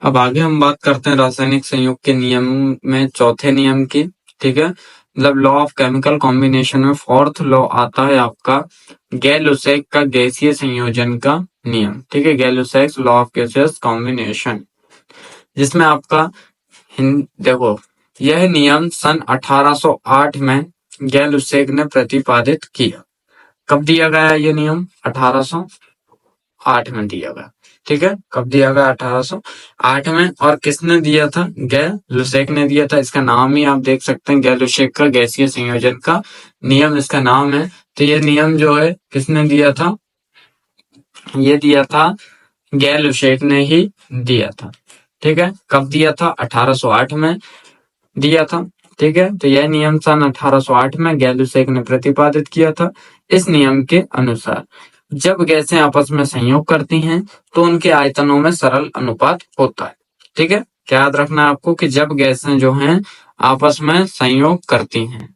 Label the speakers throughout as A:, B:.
A: अब आगे हम बात करते हैं रासायनिक संयोग के नियम में चौथे नियम की। ठीक है, मतलब लॉ ऑफ केमिकल कॉम्बिनेशन में फोर्थ लॉ आता है आपका गैल-लुसैक का गैसीय संयोजन का नियम। ठीक है, गैल-लुसैक लॉ ऑफ गैसियस कॉम्बिनेशन, जिसमें आपका देखो यह नियम सन 1808 में गैल-लुसैक ने प्रतिपादित किया। कब दिया गया ये नियम? 1808 में दिया गया। ठीक है, कब दिया गया? 1808 में। और किसने दिया था? गैल-लुसैक ने दिया था। इसका नाम ही आप देख सकते हैं, गैल-लुसैक का गैसीय संयोजन का नियम इसका नाम है। तो ये नियम जो है किसने दिया था? ये दिया था गैल-लुसैक ने ही दिया था। ठीक है, कब दिया था? 1808 में दिया था। ठीक है, तो यह नियम सन 1808 में गैल-लुसैक ने प्रतिपादित किया था। इस नियम के अनुसार जब गैसें आपस में संयोग करती हैं तो उनके आयतनों में सरल अनुपात होता है। ठीक है, क्या याद रखना है आपको कि जब गैसें जो हैं आपस में संयोग करती हैं,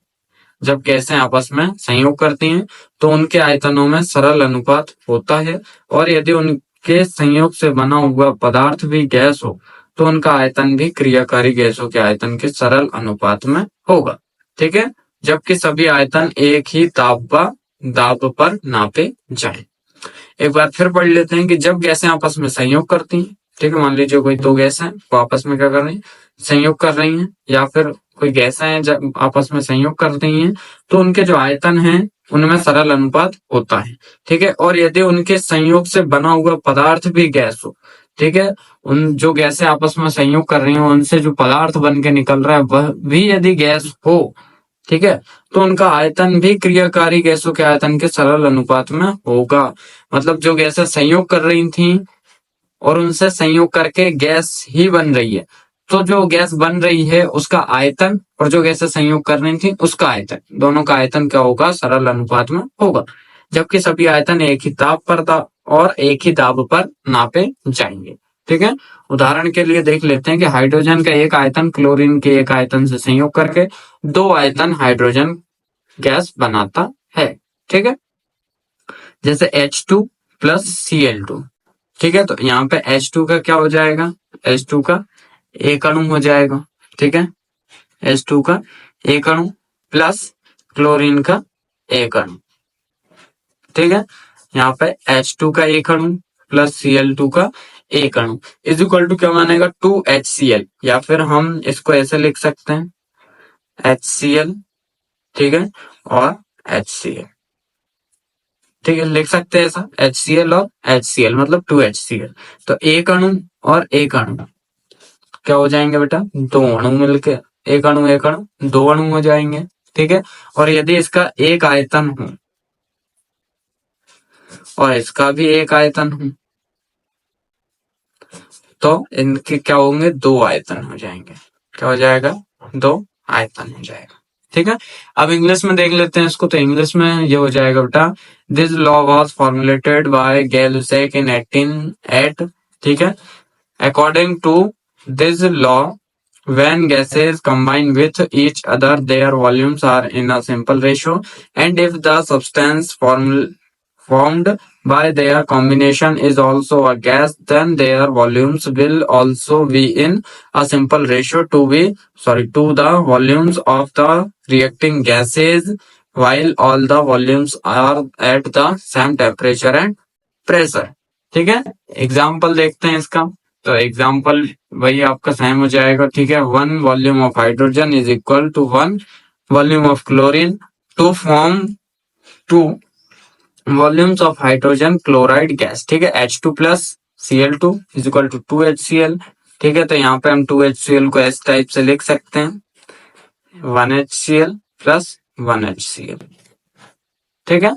A: जब गैसें आपस में संयोग करती हैं तो उनके आयतनों में सरल अनुपात होता है, और यदि उनके संयोग से बना हुआ पदार्थ भी गैस हो तो उनका आयतन भी क्रियाकारी गैसों के आयतन के सरल अनुपात में होगा। ठीक है, जबकि सभी आयतन एक ही दाब पर नापे जाएं। एक बार फिर पढ़ लेते हैं कि जब गैसें आपस में संयोग करती हैं, ठीक है, मान लीजिए कोई दो गैसें वो आपस में क्या कर रही हैं? संयोग कर रही हैं, या फिर कोई गैसें हैं जब आपस में संयोग कर रही हैं तो उनके जो आयतन हैं उनमें सरल अनुपात होता है। ठीक है, और यदि उनके संयोग से बना हुआ पदार्थ भी गैस हो, ठीक है, उन जो गैसें आपस में संयोग कर रही हैं उनसे जो पदार्थ बन के निकल रहा है वह भी यदि गैस हो, ठीक है, तो उनका आयतन भी क्रियाकारी गैसों के आयतन के सरल अनुपात में होगा। मतलब जो गैसें संयोग कर रही थी और उनसे संयोग करके गैस ही बन रही है, तो जो गैस बन रही है उसका आयतन और जो गैसें संयोग कर रही थी उसका आयतन, दोनों का आयतन क्या होगा? सरल अनुपात में होगा। जबकि सभी आयतन एक ही ताप पर और एक ही दाब पर नापे जाएंगे। ठीक है, उदाहरण के लिए देख लेते हैं कि हाइड्रोजन का एक आयतन क्लोरीन के एक आयतन से संयोग करके दो आयतन हाइड्रोजन गैस बनाता है। ठीक है, जैसे H2 प्लस Cl2। ठीक है, तो यहाँ पे H2 का क्या हो जाएगा? H2 का एक अणु हो जाएगा। ठीक है, H2 का एक अणु प्लस क्लोरीन का एक अणु। ठीक है, यहाँ पे H2 का एक अणु प्लस Cl2 का एक अणु इज इक्वल टू क्या मानेगा? 2HCl, या फिर हम इसको ऐसे लिख सकते हैं HCl। ठीक है, और HCl। ठीक है, लिख सकते हैं ऐसा HCl और HCl, मतलब 2HCl। तो एक अणु और एक अणु क्या हो जाएंगे बेटा? दो अणु मिलके, एक अणु दो अणु हो जाएंगे। ठीक है, और यदि इसका एक आयतन हो और इसका भी एक आयतन हो तो इनके क्या होंगे? दो आयतन हो जाएंगे। क्या हो जाएगा? दो आयतन हो जाएगा। ठीक है, अब इंग्लिश में देख लेते हैं इसको। तो इंग्लिश में ये हो जाएगा बेटा, this law was formulated by Gay Lussac in 1808। ठीक है, according to this law, when gases combine with each other their volumes are in a simple ratio, and if the substance formed by their combination is also a gas, then their volumes will also be in a simple ratio to the volumes of the reacting gases, while all the volumes are at the same temperature and pressure. ठीक है, example देखते हैं इसका। तो example वही आपका same हो जाएगा। ठीक है, 1 volume of hydrogen is equal to 1 volume of chlorine to form 2 volumes of hydrogen chloride gas. ठीक है, H2 plus Cl2 is equal to 2HCl। ठीक है, तो यहाँ पे हम 2HCl को इस टाइप से लिख सकते हैं, 1HCl प्लस 1HCl। ठीक है,